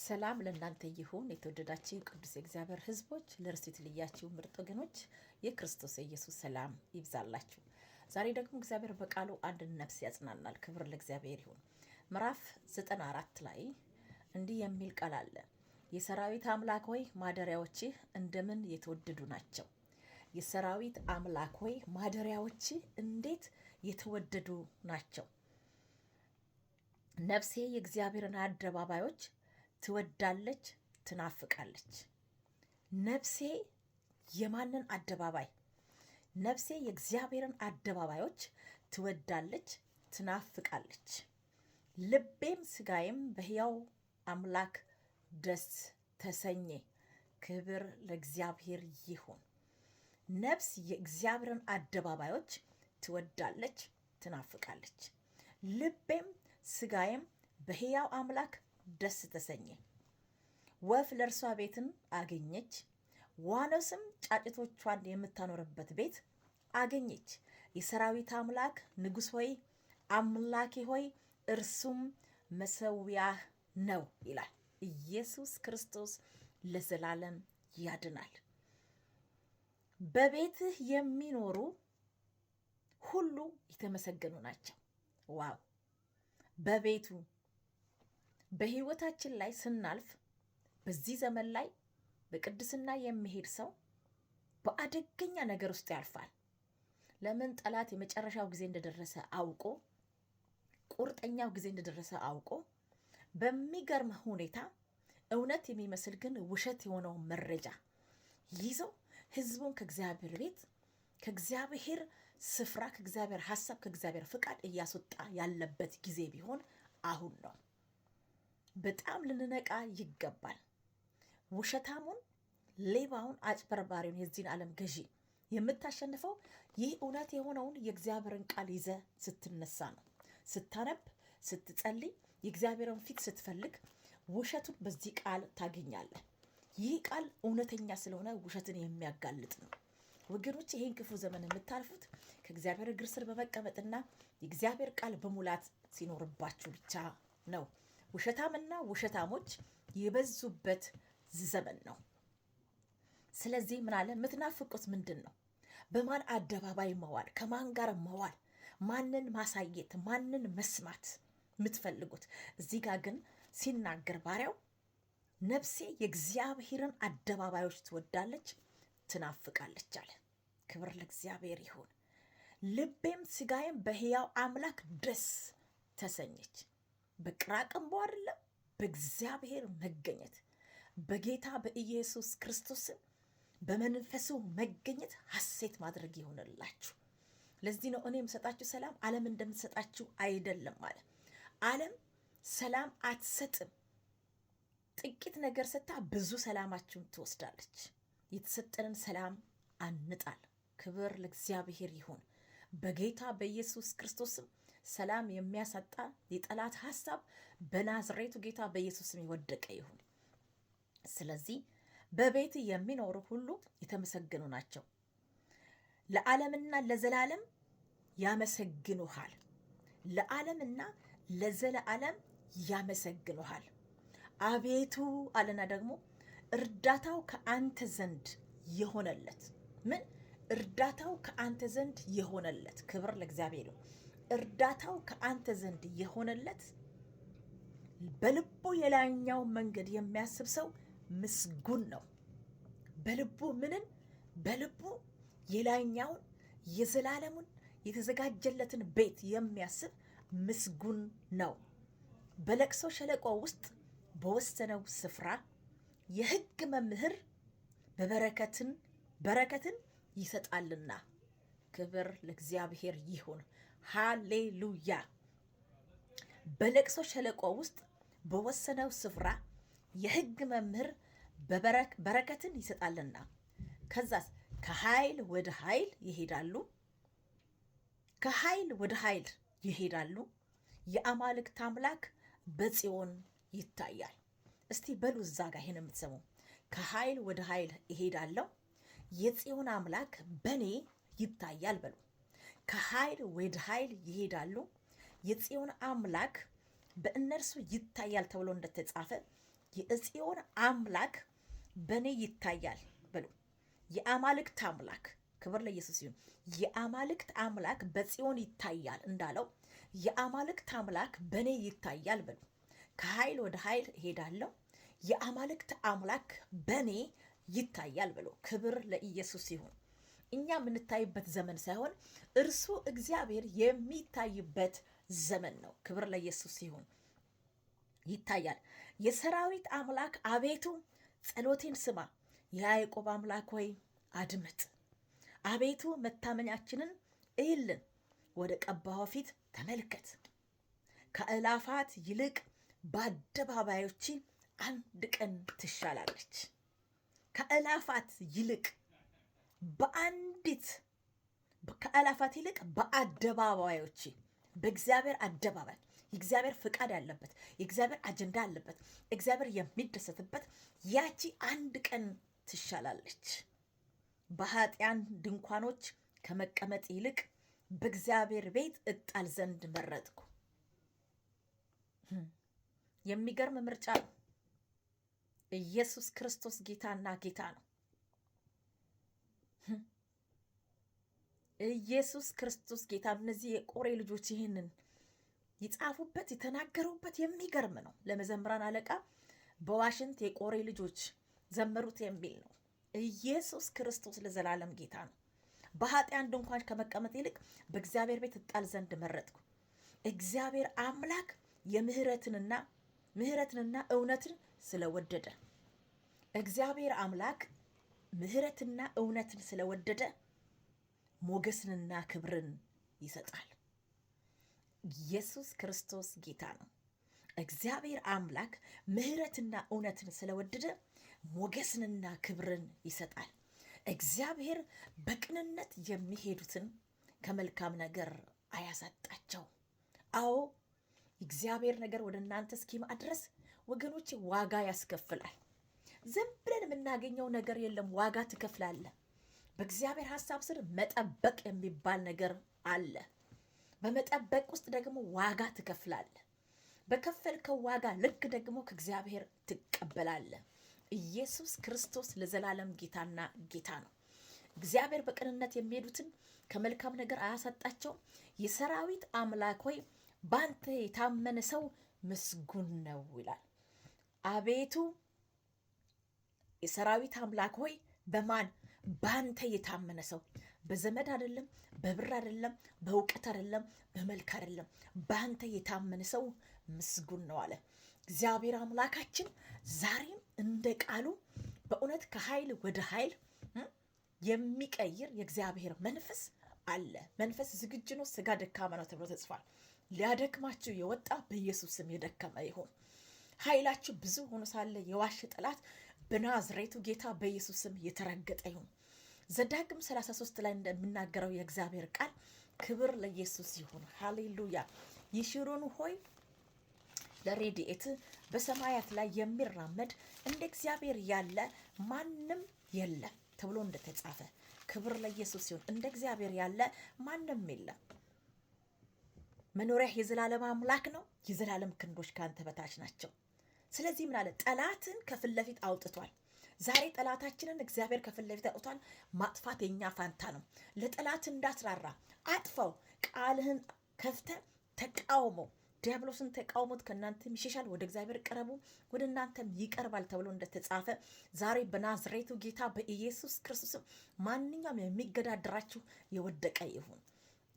ሰላም ለእናንተ ይሁን። የተወደዳችሁ ቅዱስ የእግዚአብሔር ሕዝቦች ለርስት የተለያችሁ ምርጥ ወገኖች የክርስቶስ ኢየሱስ ሰላም ይብዛላችሁ። ዛሬ ደግሞ እግዚአብሔር በቃሉ አንድ ነፍስ ያጽናናል። ክብር ለእግዚአብሔር ይሁን። ምዕራፍ 94 ላይ እንዲህ የሚል ቃል አለ። የሰራዊት አምላክ ሆይ ማደሪያዎችህ እንደምን የተወደዱ ናቸው። የሰራዊት አምላክ ሆይ ማደሪያዎችህ እንዴት የተወደዱ ናቸው። ነፍሴ የእግዚአብሔርን አደባባዮች ትወዳለች፣ ትናፍቃለች። ነፍሴ የማንን አደባባይ? ነፍሴ የእግዚአብሔርን አደባባዮች ትወዳለች፣ ትናፍቃለች። ልቤም ስጋዬም በሕያው አምላክ ደስ ተሰኘ። ክብር ለእግዚአብሔር ይሁን። ነፍስ የእግዚአብሔርን አደባባዮች ትወዳለች፣ ትናፍቃለች። ልቤም ስጋዬም በሕያው አምላክ ደስ ተሰኘ። ወፍ ለእርሷ ቤትን አገኘች፣ ዋኖስም ጫጭቶቿን የምታኖርበት ቤት አገኘች። የሰራዊት አምላክ ንጉሥ ሆይ አምላኬ ሆይ እርሱም መሰዊያህ ነው ይላል። ኢየሱስ ክርስቶስ ለዘላለም ያድናል። በቤትህ የሚኖሩ ሁሉ የተመሰገኑ ናቸው። ዋው! በቤቱ በህይወታችን ላይ ስናልፍ በዚህ ዘመን ላይ በቅድስና የሚሄድ ሰው በአደገኛ ነገር ውስጥ ያልፋል። ለምን? ጠላት የመጨረሻው ጊዜ እንደደረሰ አውቆ ቁርጠኛው ጊዜ እንደደረሰ አውቆ በሚገርም ሁኔታ እውነት የሚመስል ግን ውሸት የሆነው መረጃ ይዞ ህዝቡን ከእግዚአብሔር ቤት፣ ከእግዚአብሔር ስፍራ፣ ከእግዚአብሔር ሀሳብ፣ ከእግዚአብሔር ፍቃድ እያስወጣ ያለበት ጊዜ ቢሆን አሁን ነው። በጣም ልንነቃ ይገባል። ውሸታሙን፣ ሌባውን፣ አጭበርባሪውን የዚህን ዓለም ገዢ የምታሸንፈው ይህ እውነት የሆነውን የእግዚአብሔርን ቃል ይዘ ስትነሳ ነው። ስታነብ፣ ስትጸልይ፣ የእግዚአብሔርን ፊት ስትፈልግ ውሸቱን በዚህ ቃል ታገኛለህ። ይህ ቃል እውነተኛ ስለሆነ ውሸትን የሚያጋልጥ ነው። ወገኖች፣ ይህን ክፉ ዘመን የምታልፉት ከእግዚአብሔር እግር ስር በመቀመጥና የእግዚአብሔር ቃል በሙላት ሲኖርባችሁ ብቻ ነው። ውሸታምና ውሸታሞች የበዙበት ዘመን ነው። ስለዚህ ምን አለ? የምትናፍቁት ምንድን ነው? በማን አደባባይ መዋል? ከማን ጋር መዋል? ማንን ማሳየት? ማንን መስማት የምትፈልጉት? እዚህ ጋር ግን ሲናገር ባሪያው ነፍሴ የእግዚአብሔርን አደባባዮች ትወዳለች፣ ትናፍቃለች አለ። ክብር ለእግዚአብሔር ይሁን። ልቤም ስጋዬም በሕያው አምላክ ደስ ተሰኘች። በቅራቅንቦ አይደለም፣ በእግዚአብሔር መገኘት፣ በጌታ በኢየሱስ ክርስቶስን በመንፈሱ መገኘት ሐሴት ማድረግ ይሆንላችሁ። ለዚህ ነው እኔ የምሰጣችሁ ሰላም ዓለም እንደምትሰጣችሁ አይደለም አለ። ዓለም ሰላም አትሰጥም። ጥቂት ነገር ሰጥታ ብዙ ሰላማችሁን ትወስዳለች። የተሰጠንን ሰላም አንጣል። ክብር ለእግዚአብሔር ይሁን። በጌታ በኢየሱስ ክርስቶስም ሰላም የሚያሳጣ የጠላት ሐሳብ በናዝሬቱ ጌታ በኢየሱስም የወደቀ ይሁን። ስለዚህ በቤት የሚኖሩ ሁሉ የተመሰገኑ ናቸው። ለዓለምና ለዘላለም ያመሰግኑሃል። ለዓለምና ለዘላለም ያመሰግኑሃል። አቤቱ አለና ደግሞ እርዳታው ከአንተ ዘንድ የሆነለት። ምን? እርዳታው ከአንተ ዘንድ የሆነለት። ክብር ለእግዚአብሔር ነው። እርዳታው ከአንተ ዘንድ የሆነለት በልቡ የላይኛው መንገድ የሚያስብ ሰው ምስጉን ነው። በልቡ ምንን? በልቡ የላይኛውን የዘላለሙን የተዘጋጀለትን ቤት የሚያስብ ምስጉን ነው። በለቅሶ ሸለቆ ውስጥ በወሰነው ስፍራ የሕግ መምህር በረከትን ይሰጣልና። ክብር ለእግዚአብሔር ይሁን። ሃሌሉያ። በለቅሶ ሸለቆ ውስጥ በወሰነው ስፍራ የሕግ መምህር በረከትን ይሰጣልና። ከዛስ ከኃይል ወደ ኃይል ይሄዳሉ። ከኃይል ወደ ኃይል ይሄዳሉ። የአማልክት አምላክ በጽዮን ይታያል። እስቲ በሉ እዛ ጋር ይሄን የምትሰሙ ከኃይል ወደ ኃይል ይሄዳለሁ፣ የጽዮን አምላክ በኔ ይታያል በሉ። ከኃይል ወደ ኃይል ይሄዳሉ፣ የጽዮን አምላክ በእነርሱ ይታያል ተብሎ እንደተጻፈ የጽዮን አምላክ በእኔ ይታያል በሉ። የአማልክት አምላክ ክብር ለኢየሱስ ይሁን። የአማልክት አምላክ በጽዮን ይታያል እንዳለው የአማልክት አምላክ በእኔ ይታያል በሉ። ከኃይል ወደ ኃይል እሄዳለሁ። የአማልክት አምላክ በእኔ ይታያል ብሎ ክብር ለኢየሱስ ይሁን። እኛ የምንታይበት ዘመን ሳይሆን እርሱ እግዚአብሔር የሚታይበት ዘመን ነው። ክብር ለኢየሱስ ይሁን። ይታያል። የሰራዊት አምላክ አቤቱ ጸሎቴን ስማ፣ የያዕቆብ አምላክ ሆይ አድምጥ። አቤቱ መታመኛችንን እይልን፣ ወደ ቀባኸው ፊት ተመልከት። ከእላፋት ይልቅ በአደባባዮች አንድ ቀን ትሻላለች። ከእላፋት ይልቅ ከእላፋት ይልቅ በአደባባዮች፣ በእግዚአብሔር አደባባይ የእግዚአብሔር ፍቃድ ያለበት የእግዚአብሔር አጀንዳ ያለበት እግዚአብሔር የሚደሰትበት ያቺ አንድ ቀን ትሻላለች። በኃጢያን ድንኳኖች ከመቀመጥ ይልቅ በእግዚአብሔር ቤት እጣል ዘንድ መረጥኩ። የሚገርም ምርጫ ነው። ኢየሱስ ክርስቶስ ጌታና ጌታ ነው። ኢየሱስ ክርስቶስ ጌታ። እነዚህ የቆሬ ልጆች ይህንን ይጻፉበት የተናገሩበት የሚገርም ነው። ለመዘምራን አለቃ በዋሽንት የቆሬ ልጆች ዘመሩት የሚል ነው። ኢየሱስ ክርስቶስ ለዘላለም ጌታ ነው። በኃጢያን ድንኳን ከመቀመጥ ይልቅ በእግዚአብሔር ቤት እጣል ዘንድ መረጥኩ። እግዚአብሔር አምላክ ምሕረትንና እውነትን ስለወደደ እግዚአብሔር አምላክ ምሕረትና እውነትን ስለወደደ ሞገስንና ክብርን ይሰጣል። ኢየሱስ ክርስቶስ ጌታ ነው። እግዚአብሔር አምላክ ምሕረትና እውነትን ስለወደደ ሞገስንና ክብርን ይሰጣል። እግዚአብሔር በቅንነት የሚሄዱትን ከመልካም ነገር አያሳጣቸው። አዎ እግዚአብሔር ነገር ወደ እናንተ እስኪመጣ ድረስ ወገኖች ዋጋ ያስከፍላል። ዝም ብለን የምናገኘው ነገር የለም። ዋጋ ትከፍላለህ። በእግዚአብሔር ሐሳብ ስር መጠበቅ የሚባል ነገር አለ። በመጠበቅ ውስጥ ደግሞ ዋጋ ትከፍላለህ። በከፈልከው ዋጋ ልክ ደግሞ ከእግዚአብሔር ትቀበላለህ። ኢየሱስ ክርስቶስ ለዘላለም ጌታና ጌታ ነው። እግዚአብሔር በቅንነት የሚሄዱትን ከመልካም ነገር አያሳጣቸው። የሰራዊት አምላክ ሆይ ባንተ የታመነ ሰው ምስጉን ነው ይላል። አቤቱ የሰራዊት አምላክ ሆይ በማን ባንተ የታመነ ሰው፣ በዘመድ አይደለም፣ በብር አይደለም፣ በእውቀት አይደለም፣ በመልክ አይደለም፣ ባንተ የታመነ ሰው ምስጉን ነው አለ። እግዚአብሔር አምላካችን ዛሬም እንደ ቃሉ በእውነት ከኃይል ወደ ኃይል የሚቀይር የእግዚአብሔር መንፈስ አለ። መንፈስ ዝግጁ ነው፣ ስጋ ደካማ ነው ተብሎ ተጽፏል። ሊያደክማችሁ የወጣ በኢየሱስ ስም የደከመ ይሁን። ኃይላችሁ ብዙ ሆኖ ሳለ የዋሸ ጠላት በናዝሬቱ ጌታ በኢየሱስ ስም የተረገጠ ይሁን። ዘዳግም 33 ላይ እንደሚናገረው የእግዚአብሔር ቃል ክብር ለኢየሱስ ይሁን። ሃሌሉያ። ይሽሩን ሆይ ለረድኤት በሰማያት ላይ የሚራመድ እንደ እግዚአብሔር ያለ ማንም የለም ተብሎ እንደተጻፈ ክብር ለኢየሱስ ይሁን። እንደ እግዚአብሔር ያለ ማንም የለም። መኖሪያ የዘላለም አምላክ ነው። የዘላለም ክንዶች ካንተ በታች ናቸው። ስለዚህ ምን አለ? ጠላትን ከፊት ለፊት አውጥቷል። ዛሬ ጠላታችንን እግዚአብሔር ከፊት ለፊት አውጥቷል። ማጥፋት የኛ ፋንታ ነው። ለጠላት እንዳትራራ አጥፋው። ቃልህን ከፍተ ተቃውሞ። ዲያብሎስን ተቃውሞት ከእናንተም ይሸሻል። ወደ እግዚአብሔር ቀረቡ፣ ወደ እናንተም ይቀርባል ተብሎ እንደተጻፈ ዛሬ በናዝሬቱ ጌታ በኢየሱስ ክርስቶስ ማንኛውም የሚገዳደራችሁ የወደቀ ይሁን።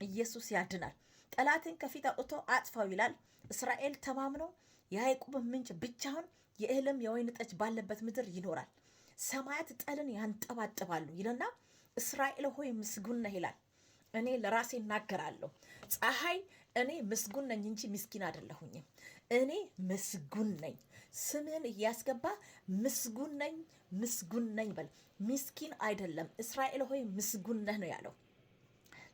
ኢየሱስ ያድናል። ጠላትን ከፊት አውጥቶ አጥፋው ይላል። እስራኤል ተማምነው የያዕቆብ ምንጭ ብቻውን የእህልም የወይን ጠጅ ባለበት ምድር ይኖራል። ሰማያት ጠልን ያንጠባጥባሉ ይልና እስራኤል ሆይ ምስጉን ነህ ይላል። እኔ ለራሴ እናገራለሁ። ፀሐይ እኔ ምስጉን ነኝ እንጂ ምስኪን አይደለሁኝም። እኔ ምስጉን ነኝ። ስምህን እያስገባ ምስጉን ነኝ፣ ምስጉን ነኝ በል። ምስኪን አይደለም። እስራኤል ሆይ ምስጉን ነህ ነው ያለው።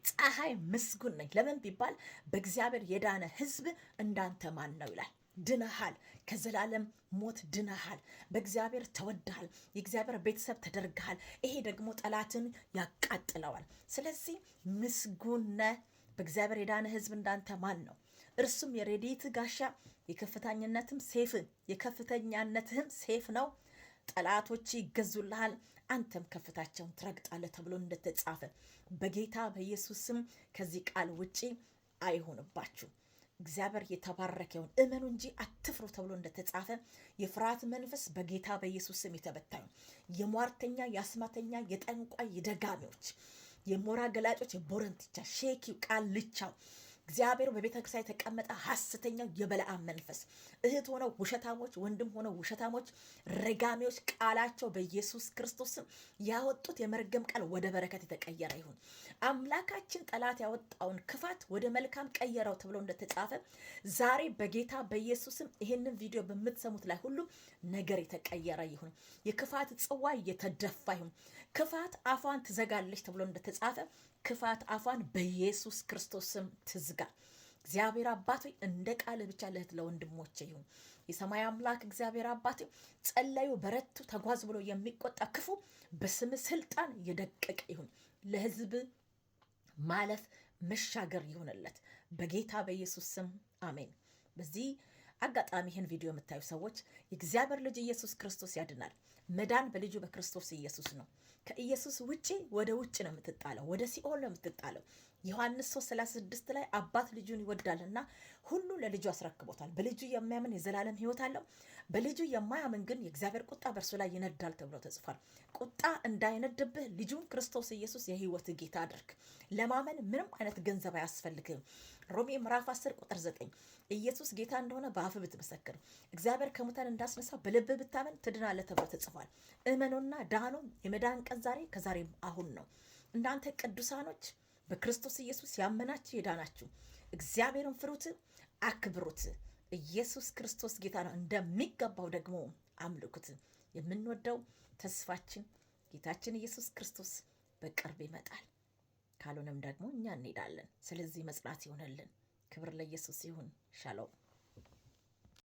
ፀሐይ ምስጉን ነኝ። ለምን ቢባል በእግዚአብሔር የዳነ ሕዝብ እንዳንተ ማን ነው ይላል። ድነሃል። ከዘላለም ሞት ድነሃል። በእግዚአብሔር ተወድሃል። የእግዚአብሔር ቤተሰብ ተደርገሃል። ይሄ ደግሞ ጠላትን ያቃጥለዋል። ስለዚህ ምስጉን ነህ። በእግዚአብሔር የዳነ ሕዝብ እንዳንተ ማን ነው? እርሱም የረድኤት ጋሻ የከፍተኛነትም ሴፍ ነው። ጠላቶች ይገዙልሃል፣ አንተም ከፍታቸውን ትረግጣለህ ተብሎ እንደተጻፈ በጌታ በኢየሱስ ስም ከዚህ ቃል ውጪ አይሆንባችሁ። እግዚአብሔር የተባረከውን እመኑ እንጂ አትፍሩ ተብሎ እንደተጻፈ የፍርሃት መንፈስ በጌታ በኢየሱስ ስም የተበታዩ የሟርተኛ፣ የአስማተኛ፣ የጠንቋይ፣ የደጋሚዎች፣ የሞራ ገላጮች፣ የቦረንትቻ ሼኪው ቃል ልቻው እግዚአብሔር በቤተ ክርስቲያን የተቀመጠ ሐሰተኛው የበለዓም መንፈስ እህት ሆነው ውሸታሞች፣ ወንድም ሆነው ውሸታሞች፣ ረጋሚዎች ቃላቸው በኢየሱስ ክርስቶስ ያወጡት የመርገም ቃል ወደ በረከት የተቀየረ ይሁን። አምላካችን ጠላት ያወጣውን ክፋት ወደ መልካም ቀየረው ተብሎ እንደተጻፈ ዛሬ በጌታ በኢየሱስም ይሄንን ቪዲዮ በምትሰሙት ላይ ሁሉ ነገር የተቀየረ ይሁን። የክፋት ጽዋ የተደፋ ይሁን። ክፋት አፏን ትዘጋለች ተብሎ እንደተጻፈ ክፋት አፏን በኢየሱስ ክርስቶስ ስም ትዝጋ። እግዚአብሔር አባት ሆይ እንደ ቃል ብቻ ለእህት ለወንድሞቼ ይሁን። የሰማይ አምላክ እግዚአብሔር አባት ጸለዩ፣ በረቱ፣ ተጓዝ ብሎ የሚቆጣ ክፉ በስም ስልጣን የደቀቀ ይሁን። ለህዝብ ማለፍ መሻገር ይሁንለት በጌታ በኢየሱስ ስም አሜን። በዚህ አጋጣሚ ይህን ቪዲዮ የምታዩ ሰዎች የእግዚአብሔር ልጅ ኢየሱስ ክርስቶስ ያድናል። መዳን በልጁ በክርስቶስ ኢየሱስ ነው። ከኢየሱስ ውጪ ወደ ውጭ ነው የምትጣለው፣ ወደ ሲኦል ነው የምትጣለው። ዮሐንስ 3:36 ላይ አባት ልጁን ይወዳልና ሁሉ ለልጁ አስረክቦታል። በልጁ የሚያምን የዘላለም ሕይወት አለው፣ በልጁ የማያምን ግን የእግዚአብሔር ቁጣ በእርሱ ላይ ይነዳል ተብሎ ተጽፏል። ቁጣ እንዳይነድብህ ልጁን ክርስቶስ ኢየሱስ የሕይወት ጌታ አድርግ። ለማመን ምንም አይነት ገንዘብ አያስፈልግም። ሮሜ ምዕራፍ 10:9 ኢየሱስ ጌታ እንደሆነ በአፍ ብትመሰክር እግዚአብሔር ከሙታን እንዳስነሳው በልብ ብታመን ትድናለህ ተብሎ ተጽፏል። እመኑና ዳኑ። የመዳን ቀን ዛሬ ከዛሬም አሁን ነው። እናንተ ቅዱሳኖች በክርስቶስ ኢየሱስ ያመናችሁ የዳናችሁ እግዚአብሔርን ፍሩት፣ አክብሩት። ኢየሱስ ክርስቶስ ጌታ ነው፣ እንደሚገባው ደግሞ አምልኩት። የምንወደው ተስፋችን ጌታችን ኢየሱስ ክርስቶስ በቅርብ ይመጣል። ካልሆነም ደግሞ እኛ እንሄዳለን። ስለዚህ መጽናት ይሆነልን። ክብር ለኢየሱስ ይሁን። ሻሎም